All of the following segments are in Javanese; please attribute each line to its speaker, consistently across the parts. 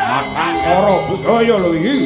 Speaker 1: Matangkara budaya lho iki.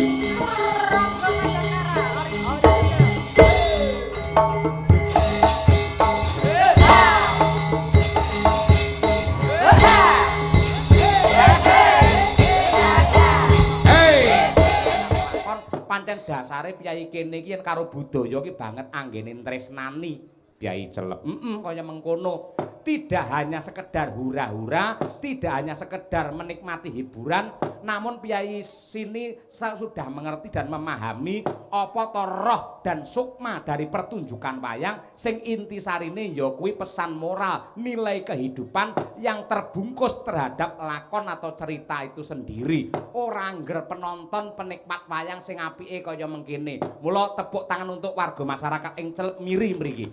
Speaker 1: Pancen dasare piyai kene iki yen karo budaya iki banget anggene tresnani piyai celep. Kaya mengkono. Tidak hanya sekedar hura-hura, tidak hanya sekedar menikmati hiburan, namun piyai sini sudah mengerti dan memahami apa to roh dan sukma dari pertunjukan wayang sing intisarine ya kuwi pesan moral, nilai kehidupan yang terbungkus terhadap lakon atau cerita itu sendiri. Ora angger penonton penikmat wayang sing apike kaya mengkene. Mula tepuk tangan untuk warga masyarakat ing Celep miri mriki.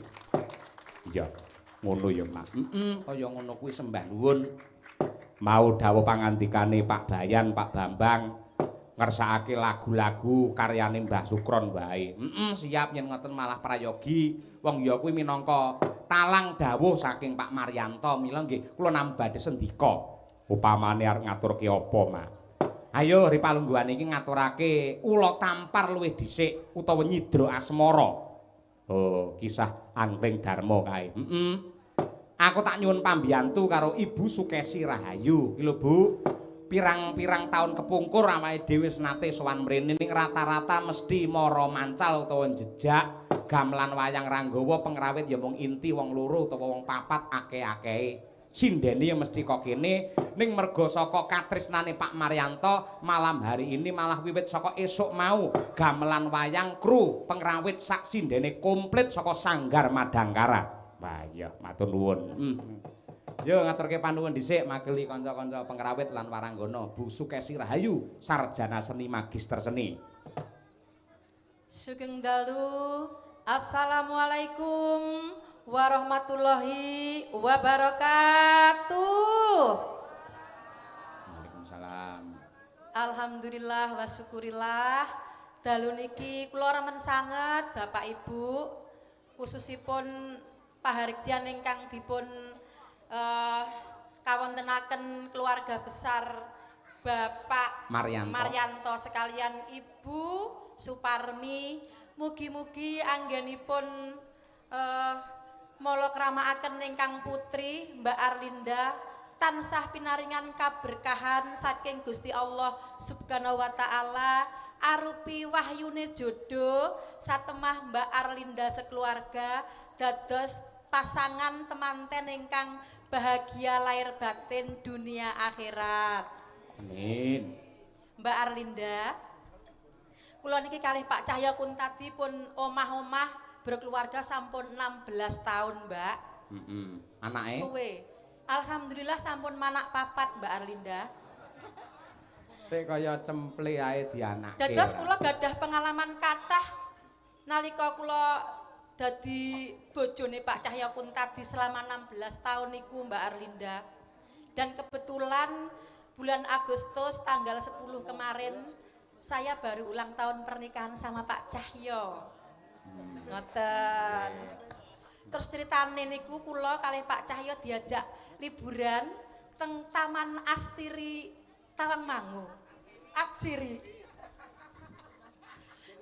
Speaker 1: Iya. Ngono ya, Mas. Kaya ngono kuwi sembah nuwun. Mau dawuh pangandikane Pak Bayan, Pak Bambang ngersakake lagu-lagu karyane Mbah Sukron wae. Siap yen ngoten malah prayogi. Wong ya kuwi minangka talang dawuh saking Pak Maryanto. Mila nggih kula namung badhe sendika. Upamane arep ngaturke apa, Mak. Ayo ripalungguhan iki ngaturake ula tampar luwih dhisik utawa nyidra asmara. Oh, kisah Angling Darma kae. Aku tak nyuwun pambiyantu karo Ibu Sukesi Rahayu. Iki lho, Bu. Pirang-pirang taun kepungkur awake dhewe nate sowan mrene ning rata-rata mesti mara mancal utawa jejak gamelan wayang Ranggawa pengrawit ya mung inti wong loro utawa wong papat akeh-akehe. Sindene ya mesti kok kene ning merga saka katresnane Pak Maryanto malam hari ini malah wiwit saka esuk mau gamelan wayang kru pengrawit sak sindene komplit saka Sanggar Madangkara. Wah iya matur nuwun. Yo ngaturke panuwun dhisik makili kanca-kanca pengrawit lan waranggana Bu Sukesi Rahayu sarjana seni magister seni.
Speaker 2: Sugeng dalu. Assalamualaikum warahmatullahi wabarakatuh.
Speaker 1: Waalaikumsalam.
Speaker 2: Alhamdulillah wa syukurillah dalu niki kula remen sanget Bapak Ibu khususipun pahargyan ingkang dipun kawontenaken keluarga besar Bapak Maryanto sekalian Ibu Suparmi, mugi-mugi anggenipun mala kramakaken ingkang putri Mbak Arlinda tansah pinaringan kaberkahan saking Gusti Allah Subhanahu wa taala arupi wahyune jodoh satemah Mbak Arlinda sekeluarga dados pasangan temanten ingkang bahagia lahir batin dunia akhirat.
Speaker 1: Amin.
Speaker 2: Mbak Arlinda, kula niki kalih Pak Cahya Kuntadi pun omah-omah berkeluarga sampun 16 tahun, Mbak.
Speaker 1: Anake?
Speaker 2: Suwe. Alhamdulillah sampun manak papat, Mbak Arlinda.
Speaker 1: Tek kaya cemple ae dianake.
Speaker 2: Dados kula gadah pengalaman kathah nalika kula dadi bojone Pak Cahya Kuntadi selama 16 tahun niku, Mbak Arlinda. Dan kebetulan bulan Agustus tanggal 10 kemarin saya baru ulang tahun pernikahan sama Pak Cahyo. Ngoten. Terus ceritane niku kula kalih Pak Cahyo diajak liburan teng Taman Astiri Tawangmangu. Atsiri.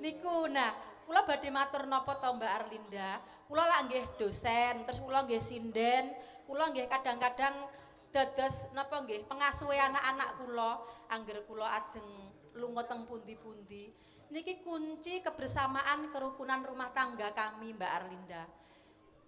Speaker 2: Niku nah, kula badhe matur napa to Mbak Arlinda? Kula lak nggih dosen, terus kula nggih sinden, kula nggih kadang-kadang dados napa nggih pengasuhe anak-anak kula angger kula ajeng lunga teng pundi-pundi. Niki kunci kebersamaan kerukunan rumah tangga kami Mbak Arlinda.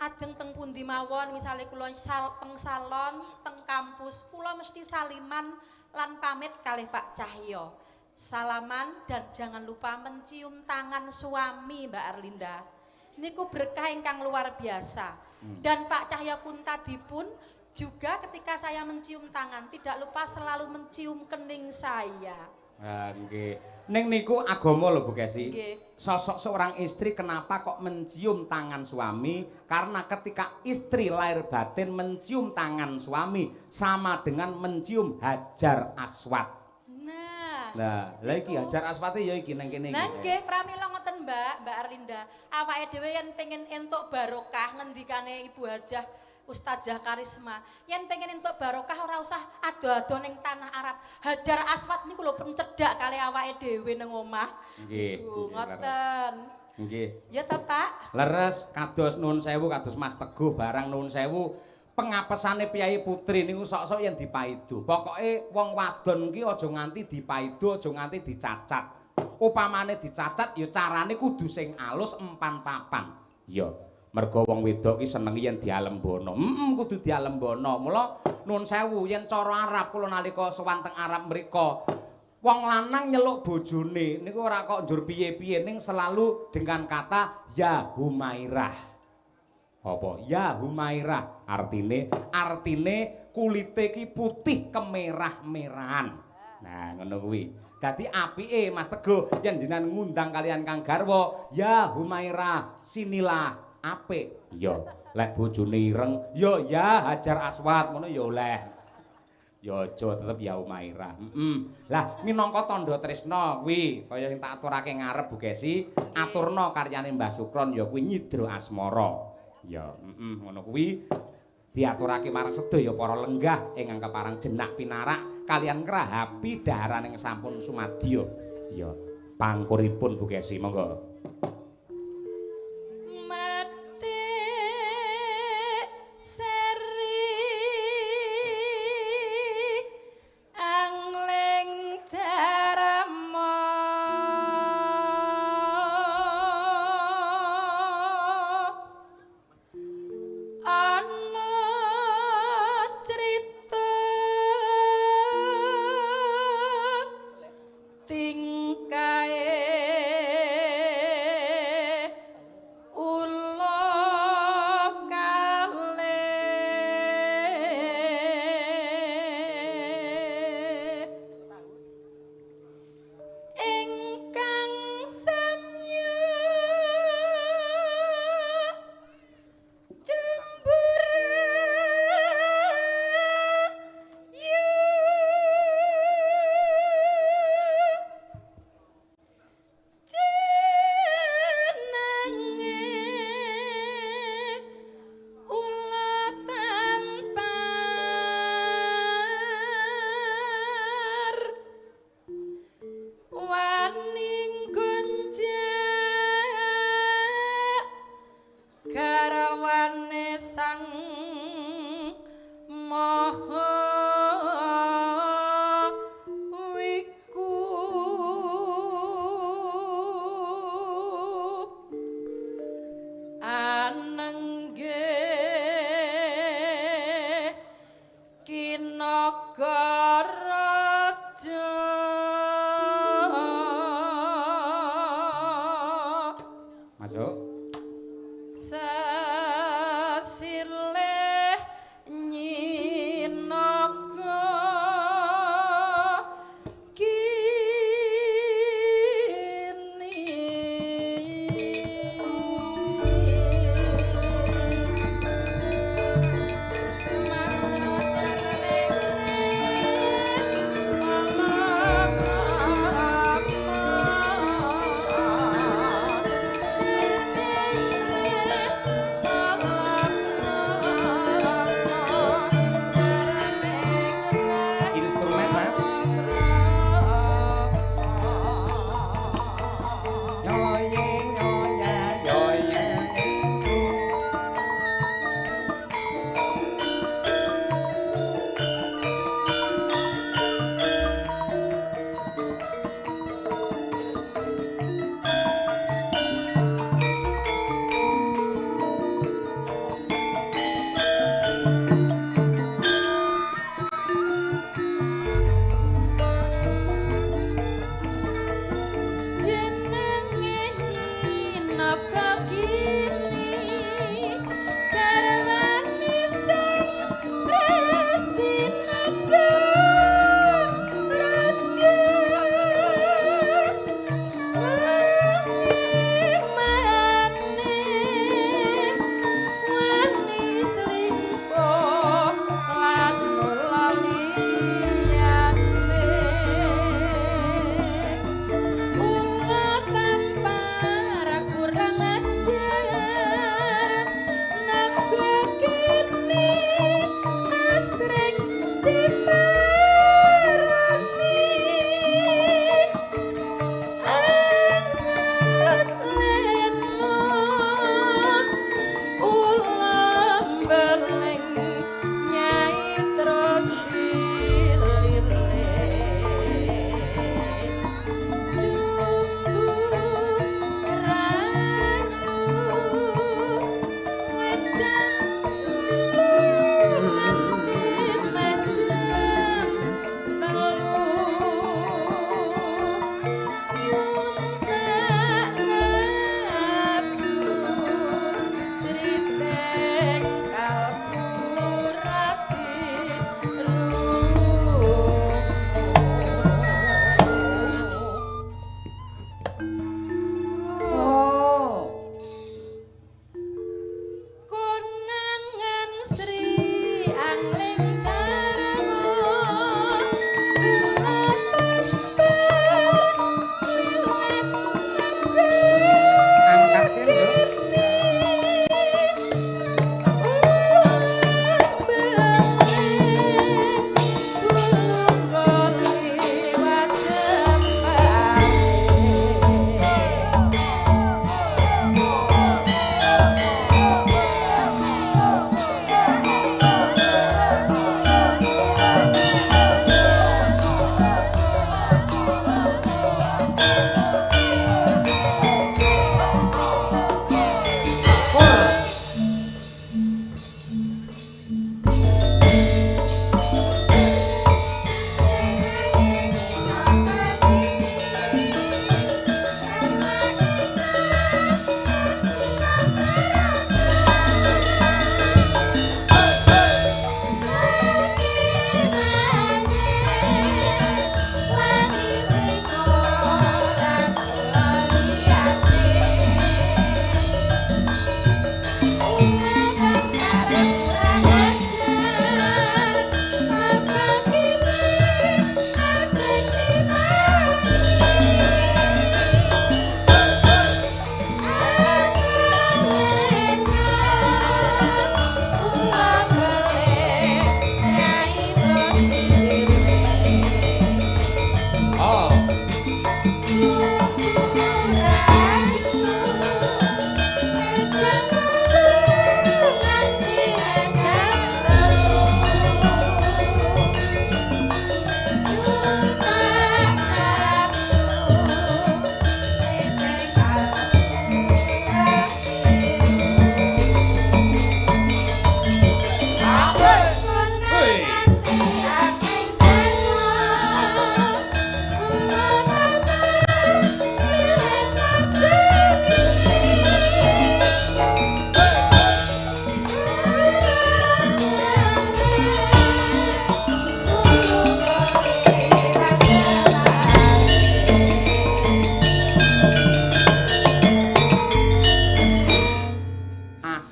Speaker 2: Ajeng teng pundi mawon misalnya kula teng salon, teng kampus, kula mesti saliman lan pamit kalih Pak Cahyo. Salaman dan jangan lupa mencium tangan suami Mbak Arlinda. Niku berkah ingkang luar biasa. Dan Pak Cahyo Kuntadi pun juga ketika saya mencium tangan tidak lupa selalu mencium kening saya.
Speaker 1: Nggih. Ning niku agama lho Bu Kesi.
Speaker 2: Nggih.
Speaker 1: Sosok seorang istri kenapa kok mencium tangan suami? Karena ketika istri lahir batin mencium tangan suami sama dengan mencium Hajar Aswad.
Speaker 2: Nah,
Speaker 1: Lah iki Hajar Aswad ya iki nang kene iki.
Speaker 2: Nah nggih pramila ngoten ngoten Mbak Arlinda. Awake dhewe yen pengen entuk barokah ngendikane Ibu Hajah Ustazah Karisma. Yen pengen entuk barokah ora usah ado-ado ning tanah Arab. Hajar Aswad niku lho pun cedhak kali awake dhewe ning omah.
Speaker 1: Nggih.
Speaker 2: Ngoten.
Speaker 1: Nggih.
Speaker 2: Ya ta, Pak?
Speaker 1: Leres kados nuwun sewu kados Mas Teguh barang nuwun sewu. Pengapesane Piyai Putri niku sok-sok yen dipaidu. Pokoke wong wadon ki aja nganti dipaidu, aja nganti dicacat. Upamane dicacat ya carane kudu sing alus empan papan. Ya, mergo wong wedok ki seneng yen dialembono. Kudu dialembono. Mula nuwun sewu yen cara Arab kula nalika sowan teng Arab mriku wong lanang nyeluk bojone niku ora kok njur piye-piye ning selalu dengan kata ya Humairah. Apa? Ya Humairah artine kulite ki putih kemerah-merahan. Nah, ngono kuwi. Dadi apike Mas Teguh yen jenengan ngundang kalian Kang Garwa, ya Humairah, sinilah apik. Ya, lek bojone ireng, ya Hajar Aswad ngono ya oleh. Ya aja tetep ya Humairah. Lah minangka tandha tresna kuwi kaya sing tak aturake ngarep Bu Gesi, aturna karyane Mbah Sukron ya kuwi nyidra asmara. Ya, ngono kuwi diaturake marang sedaya para lenggah ingkang keparang jenak pinarak kalian ngrahapi dhaharaning sampun sumadya. Ya, pangkuripun Bu Gesi, monggo.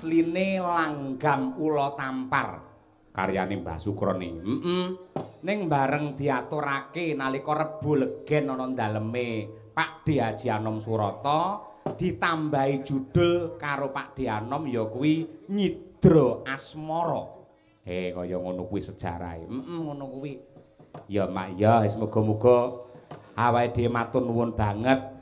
Speaker 1: asline langgam ula tampar karyane Mbah Sukroni. Ning bareng diaturake nalika Rebo Legen ana daleme Pak D Haji Anom Surata ditambahi judul karo Pak D Anom ya kuwi Nyidra Asmara. Kaya ngono kuwi sejarahe. Ngono kuwi. Ya Mak ya wis muga-muga awake dhewe matur nuwun banget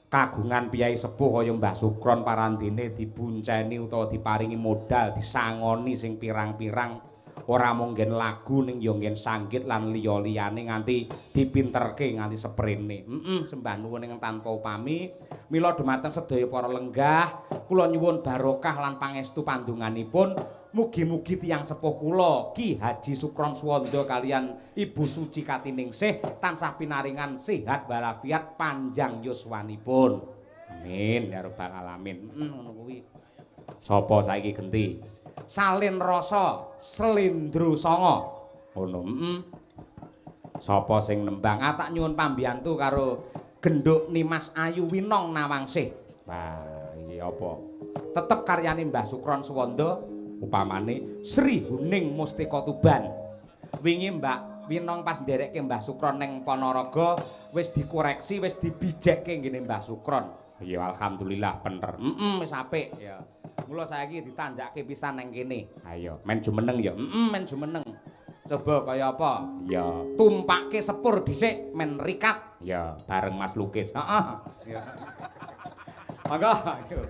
Speaker 1: kagungan piyai sepuh kaya Mbah Sukron parandene dibunceni utawa diparingi modal disangoni sing pirang-pirang ora mung nggen lagu ning ya nggen sanggit lan liya-liyane nganti dipinterke nganti seprene. Sembah nuwun ing tanpa upami mila dumateng sedaya para lenggah kula nyuwun barokah lan pangestu pandonganipun mugi-mugi tiyang sepuh kula Ki Haji Sukron Suwanda kalian Ibu Suci Katiningsih tansah pinaringan sehat walafiat panjang yuswanipun. Amin ya rabbal alamin. Ngono kuwi. Sapa saiki genti? Salin Rasa Slendro Sanga. Ngono. Sapa sing nembang? Tak nyuwun pambiyantu karo Genduk Nimas Ayu Winong Nawangsih. Wah, iki apa? Tetep karyane Mbah Sukron Suwanda upamane Sri Huning Mustika Tuban. Wingi Mbak Winong pas nderekke Mbah Sukron ning Ponorogo wis dikoreksi, wis dibijekke ngene Mbah Sukron. Ya alhamdulillah bener. Wis apik ya. Mula saiki ditanjake pisan nang kene. Ayo, men jumeneng ya. Men jumeneng. Coba kaya apa? Ya, tumpakke sepur dhisik men rikat. Ya, bareng Mas Lukis. Heeh. Ya. Monggo, ayo.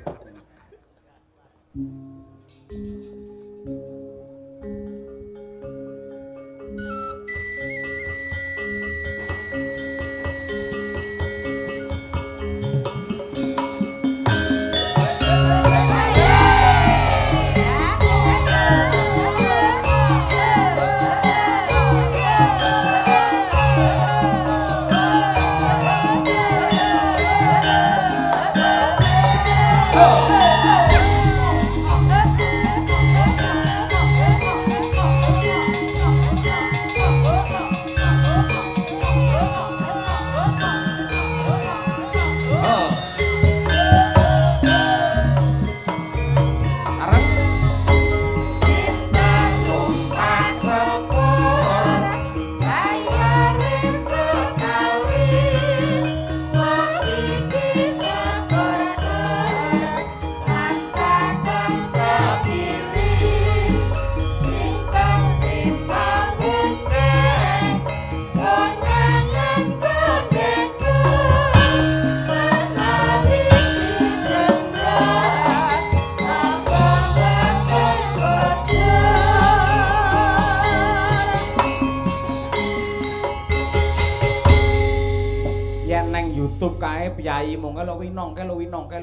Speaker 1: Piyai mongke lo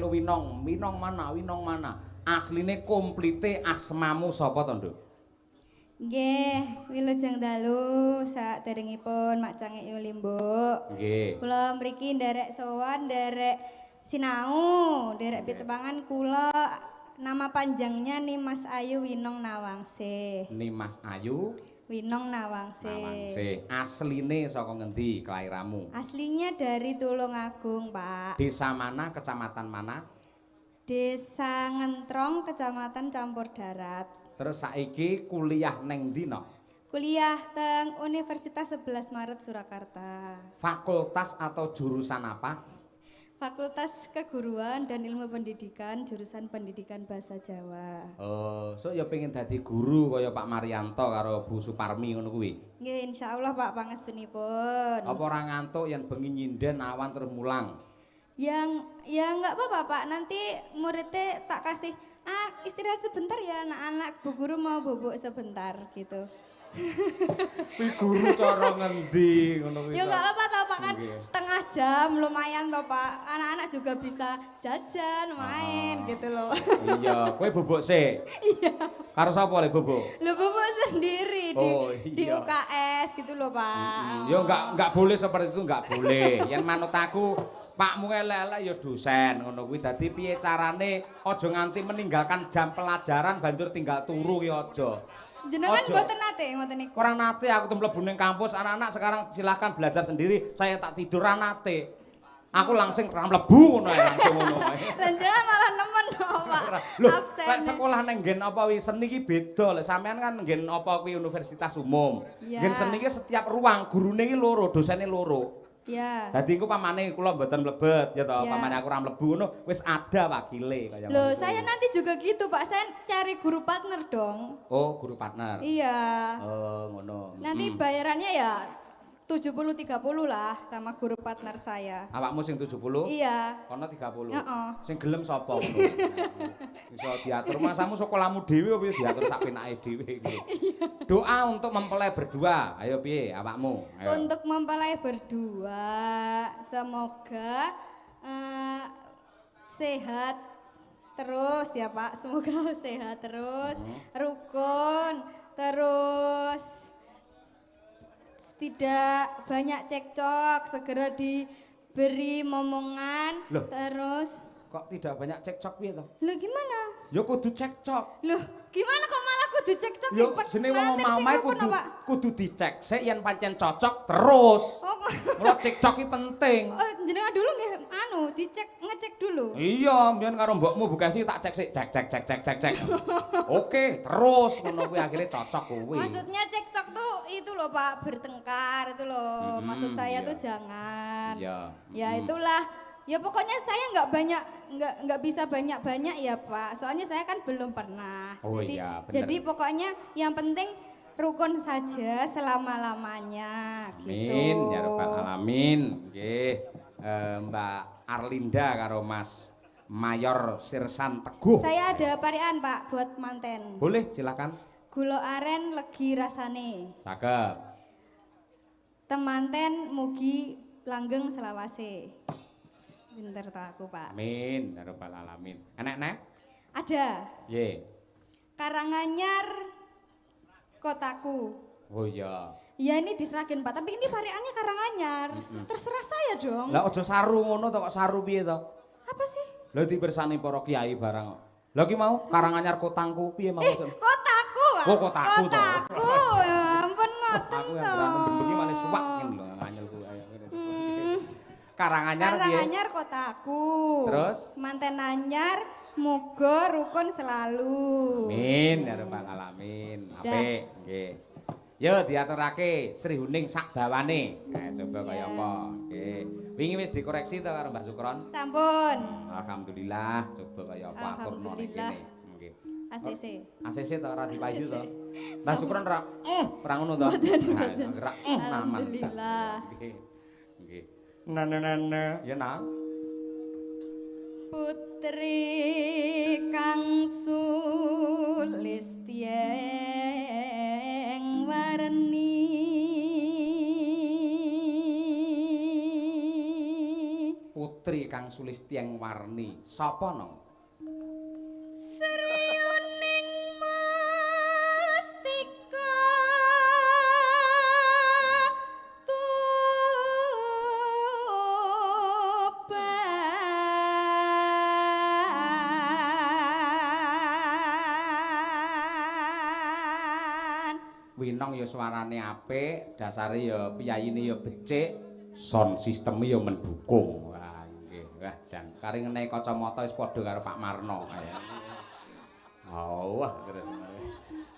Speaker 1: winong mana asline komplite asmamu sapa to Nduk?
Speaker 3: Nggih, wilujeng dalu saderengipun Mak Cangik Yulimbo.
Speaker 1: Nggih.
Speaker 3: Kula mriki nderek sowan, nderek sinau, nderek pitepangan kula nama panjangnya Nimas Ayu Winong Nawangsih.
Speaker 1: Nimas Ayu
Speaker 3: Winong Nawangsih.
Speaker 1: Nawangsih. Asline saka ngendi kelairamu?
Speaker 3: Aslinya dari Tulungagung, Pak.
Speaker 1: Desa mana, kecamatan mana?
Speaker 3: Desa Ngentrong, Kecamatan Campur Darat.
Speaker 1: Terus saiki kuliah neng ndi no?
Speaker 3: Kuliah teng Universitas 11 Maret Surakarta.
Speaker 1: Fakultas atau jurusan apa?
Speaker 3: Fakultas Keguruan dan Ilmu Pendidikan, jurusan Pendidikan Bahasa Jawa.
Speaker 1: Oh, so ya pengen dadi guru kaya Pak Marianto karo Bu Suparmi ngono kuwi.
Speaker 3: Nggih, insyaallah Pak pangestunipun.
Speaker 1: Apa ora ngantuk yen bengi nyinden awan terus mulang?
Speaker 3: Ya enggak apa-apa Pak, nanti muridnya tak kasih istirahat sebentar ya anak-anak, Bu Guru mau bubuk sebentar gitu.
Speaker 1: Kuwi guru cara ngendi ngono kuwi.
Speaker 3: Ya enggak apa-apa toh Pak, kan setengah jam lumayan toh Pak. Anak-anak juga bisa jajan, main gitu loh.
Speaker 1: Iya, kowe bubuk sik.
Speaker 3: Iya.
Speaker 1: Karo sapa le bubuk?
Speaker 3: Lu bubuk sendiri di UKS gitu loh Pak.
Speaker 1: Ya enggak boleh seperti itu, enggak boleh. Yen manut aku Pakmu elek-elek ya dosen ngono kuwi. Dadi piye carane aja nganti meninggalkan jam pelajaran banjur tinggal turu ki aja.
Speaker 3: Jenengan mboten nate ngoten niku.
Speaker 1: Kurang nate aku tuh mlebu ning kampus, anak-anak sekarang silahkan belajar sendiri. Saya tak tidur ra nate. Aku langsung ra mlebu ngono ae langsung ngono ae.
Speaker 3: Lan jenengan malah nemen Pak.
Speaker 1: Loh,
Speaker 3: Absen.
Speaker 1: Lek sekolah nang nggen apa wi seni iki beda. Lek sampean kan nggen apa kuwi universitas umum.
Speaker 3: Iya.
Speaker 1: Nggen seni iki setiap ruang gurune iki loro, dosene loro.
Speaker 3: Ya.
Speaker 1: Dadi iku pamane kula mboten mlebet ya toh,
Speaker 3: Ya.
Speaker 1: pamane aku ora mlebu ngono wis ada wakile kaya
Speaker 3: Loh,
Speaker 1: ngono.
Speaker 3: saya nanti juga gitu, Pak. Saya cari guru partner dong.
Speaker 1: Oh, guru partner.
Speaker 3: Iya.
Speaker 1: Oh, ngono.
Speaker 3: Nanti bayarannya ya 70-30 lah sama guru partner saya.
Speaker 1: Awakmu sing 70?
Speaker 3: Iya.
Speaker 1: Kono 30.
Speaker 3: Heeh.
Speaker 1: Sing gelem sapa ngono? Iso diatur masamu sekolahmu dhewe apa diatur sak penake dhewe iki. Doa untuk mempelai berdua. Ayo piye awakmu? Ayo.
Speaker 3: Untuk mempelai berdua, semoga sehat terus ya Pak. Semoga sehat terus, rukun, terus tidak banyak cekcok, segera diberi momongan,
Speaker 1: Loh.
Speaker 3: terus
Speaker 1: Kok tidak banyak cekcok piye toh?
Speaker 3: Loh gimana?
Speaker 1: Ya kudu cekcok.
Speaker 3: Loh gimana kok malah kudu cekcok?
Speaker 1: Yo jenenge wong mamae kudu dicek sik yen pancen cocok terus.
Speaker 3: Oh,
Speaker 1: Mula cekcok iki penting.
Speaker 3: oh jenengan dulu nggih dicek ngecek dulu.
Speaker 1: Iya, mbiyen karo mbokmu Bukesi tak cek sik cek. Oke, terus ngono kuwi akhirnya cocok kuwi.
Speaker 3: Maksudnya cekcok tuh itu loh Pak, bertengkar itu loh. Maksud saya
Speaker 1: iya.
Speaker 3: tuh jangan.
Speaker 1: Iya.
Speaker 3: Ya itulah. Ya pokoknya saya nggak bisa banyak ya Pak. Soalnya saya kan belum pernah.
Speaker 1: Oh
Speaker 3: jadi,
Speaker 1: iya, bener.
Speaker 3: jadi pokoknya yang penting rukun saja selama-lamanya gitu.
Speaker 1: Amin ya rabbal alamin. Nggih. Mbak Arlinda karo Mas Mayor Sirsan Teguh.
Speaker 3: Saya ada parian Pak buat manten.
Speaker 1: Boleh silakan.
Speaker 3: Gulo aren legi rasane.
Speaker 1: Cakep.
Speaker 3: Temanten mugi langgeng selawase. Pinter to aku, Pak.
Speaker 1: Amin ya rabbal alamin. Enek nek?
Speaker 3: Ada.
Speaker 1: Ye.
Speaker 3: Karanganyar kotaku.
Speaker 1: Oh iya.
Speaker 3: Ya ini diserakin Pak, tapi ini pariannya Karanganyar. Terserah saya dong.
Speaker 1: Lah aja saru ngono to kok saru piye to?
Speaker 3: Apa sih?
Speaker 1: Lah dibersani para kiai barang kok. Lah ki mau Karanganyar kotangku piye mau?
Speaker 3: Kotaku. Pak.
Speaker 1: Oh, kotaku to.
Speaker 3: Kotaku. Ya ampun ngoten
Speaker 1: Aku
Speaker 3: to.
Speaker 1: yang berantem bengi malah suwak ngene lho nganyelku ayo. Karanganyar piye?
Speaker 3: Karanganyar kotaku.
Speaker 1: Terus?
Speaker 3: Manten anyar muga rukun selalu.
Speaker 1: Amin ya rabbal alamin. Apik nggih. Yo diaturake Sri Huning sak bawane. Coba kaya apa. Nggih. Wingi wis dikoreksi to karo Mbak Sukron?
Speaker 3: Sampun.
Speaker 1: Alhamdulillah, coba kaya apa aturno ning
Speaker 3: Alhamdulillah.
Speaker 1: kene. Nggih.
Speaker 3: ACC.
Speaker 1: ACC to ora dipayu to. Mbak Sukron ora ngono to. Ora naman.
Speaker 3: Alhamdulillah.
Speaker 1: Nggih. Nggih. Nana ya nah.
Speaker 3: Putri kang sulistyeng warni
Speaker 1: Putri kang sulistyeng warni. Sapa no?
Speaker 3: Sriuning mastika tuban.
Speaker 1: Winong ya suarane apik, dasare ya piyayine ya becik, sound sisteme ya mendukung. Wah, nggih. Wah, jan kari ngenehi kacamata wis padha karo Pak Marno kaya. Oh, wah terus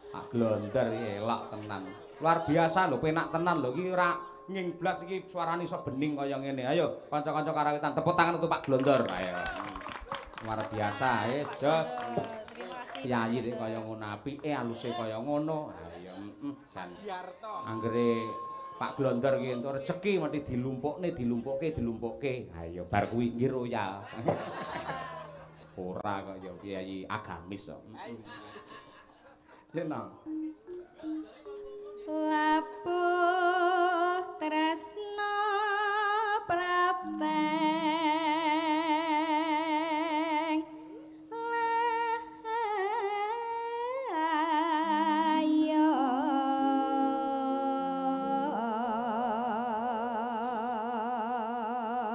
Speaker 1: Pak Glonder iki elok tenan. Luar biasa lho, penak tenan lho iki ora ngingblas iki suarane iso bening kaya ngene. Ayo, kanca-kanca karawitan tepuk tangan untuk Pak Glonder. Ayo. Luar biasa, jos.
Speaker 3: Terima kasih.
Speaker 1: Piyayi rek kaya ngono apike, aluse kaya ngono. Ayo, jan. Anggere Pak Glonder ki entuk rezeki mesti dilumpukke. Ayo bar kuwi nggih royal. Ora kok ya kiai agamis kok. Ya nang.
Speaker 3: Lapuh tresna prapteng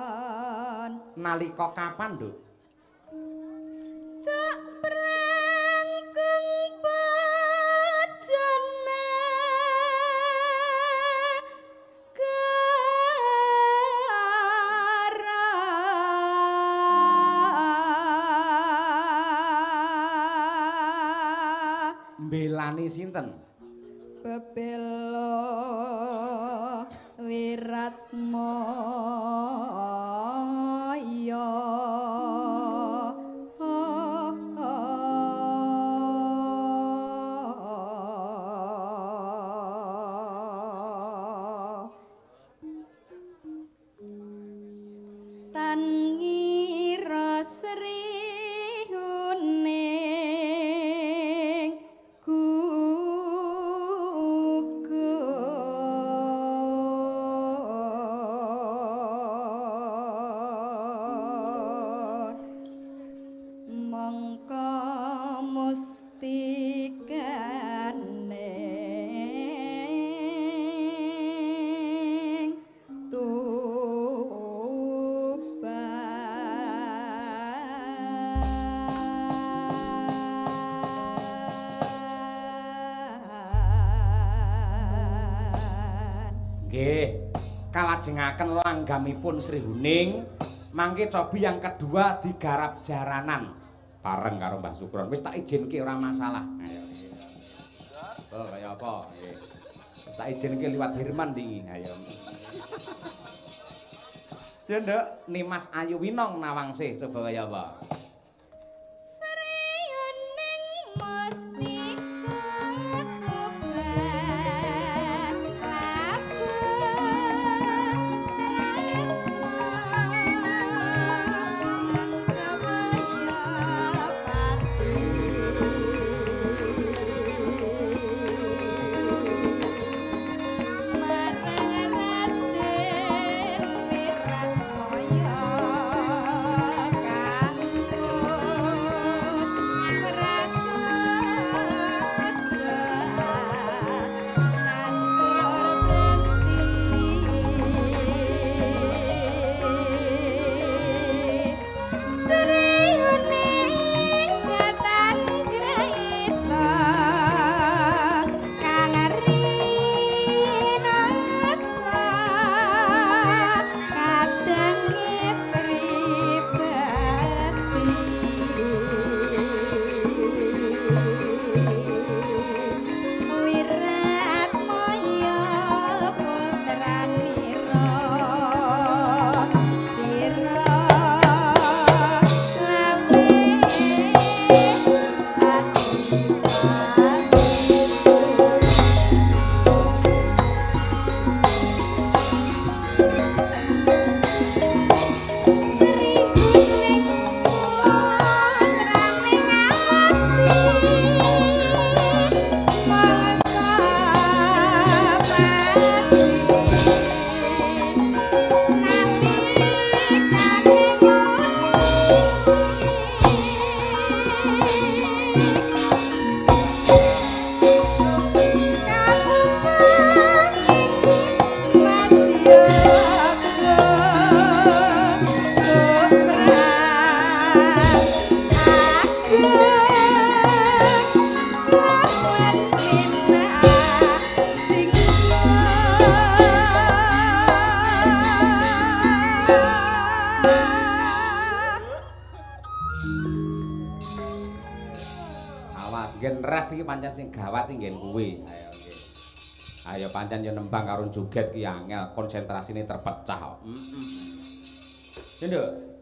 Speaker 3: layon
Speaker 1: Nalika kapan, Nduk?
Speaker 3: tak prangkung bojone
Speaker 1: Mbelani sinten?
Speaker 3: Bebelo Wiratmaya. Tan ngira srihuning gugur mongko mustikane
Speaker 1: Nggih, kalajengaken langgamipun Sri Huning, mangke cobi yang kedua digarap jaranan bareng karo Mbah Sukron. Wis tak izinke ora masalah. Ayo. Oh, kaya apa? Nggih. Wis tak izinke liwat Herman iki. Ayo. Ya Nduk, Nimas Ayu Winong Nawangsih coba kaya apa? Pancen sing gawat nggen kuwi. Ayo nggih. Ayo pancen yo nembang karo joget ki angel, konsentrasine terpecah. Ya Nduk.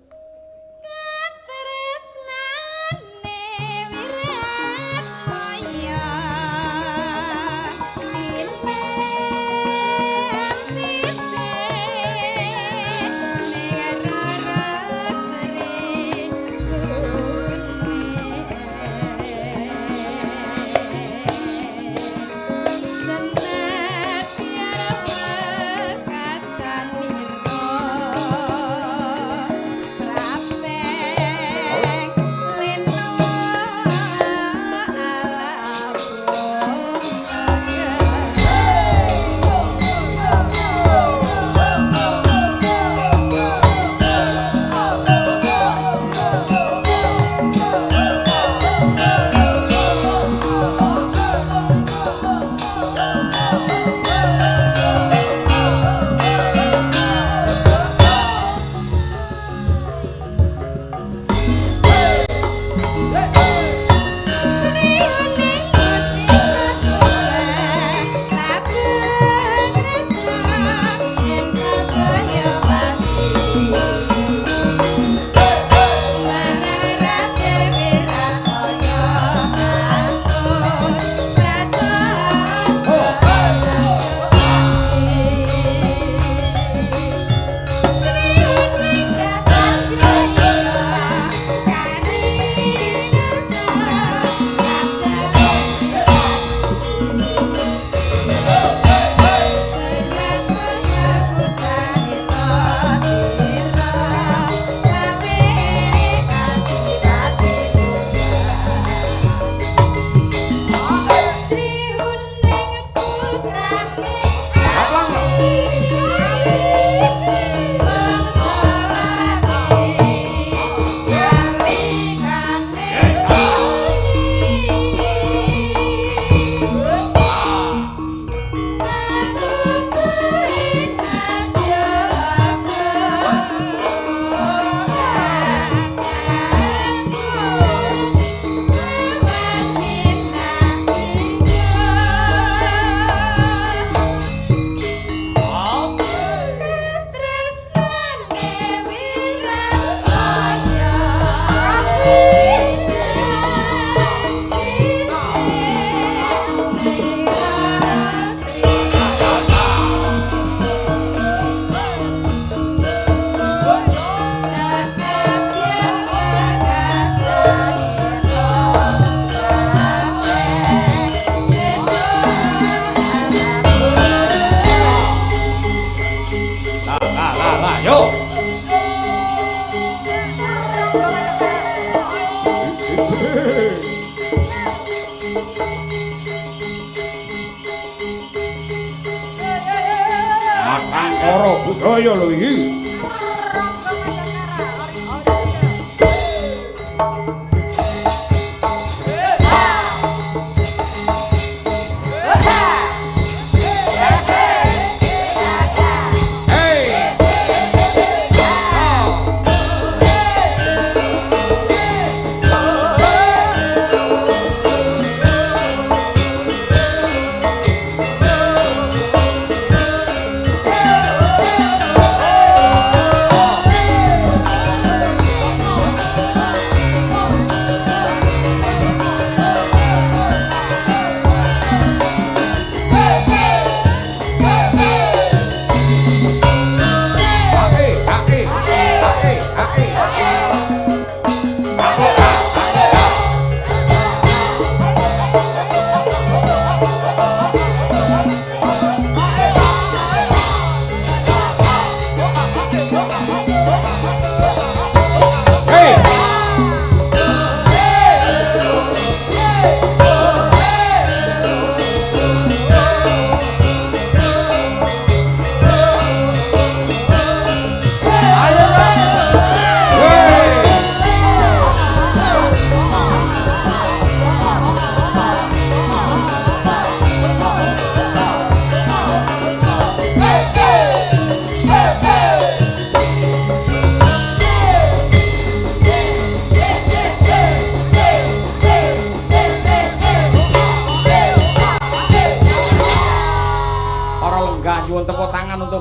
Speaker 1: Matangkara budaya lho iki.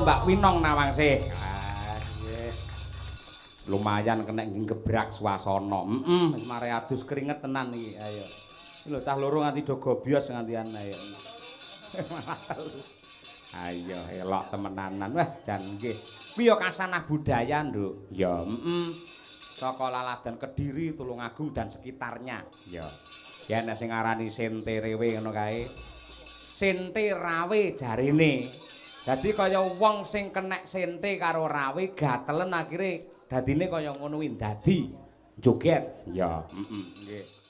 Speaker 1: Mbak Winong Nawangsih. Lumayan kena gebrak swasana. Wis mare adus keringet tenan iki. Ayo. Lho cah loro nganti do gobyos ngantian ayo. Ayo elok temenanan. Wah jan nggih. Kuwi ya kasanah budaya, Nduk. Ya, Saka Laladan Kediri, Tulungagung dan sekitarnya. Ya. Ya nek sing aranani Sente Rewe ngono kae. Sente Rawe jarene. Dadi kaya wong sing kenek sente karo rawe gatelen akhire dadine kaya ngono kuwi dadi joget. Ya, nggih.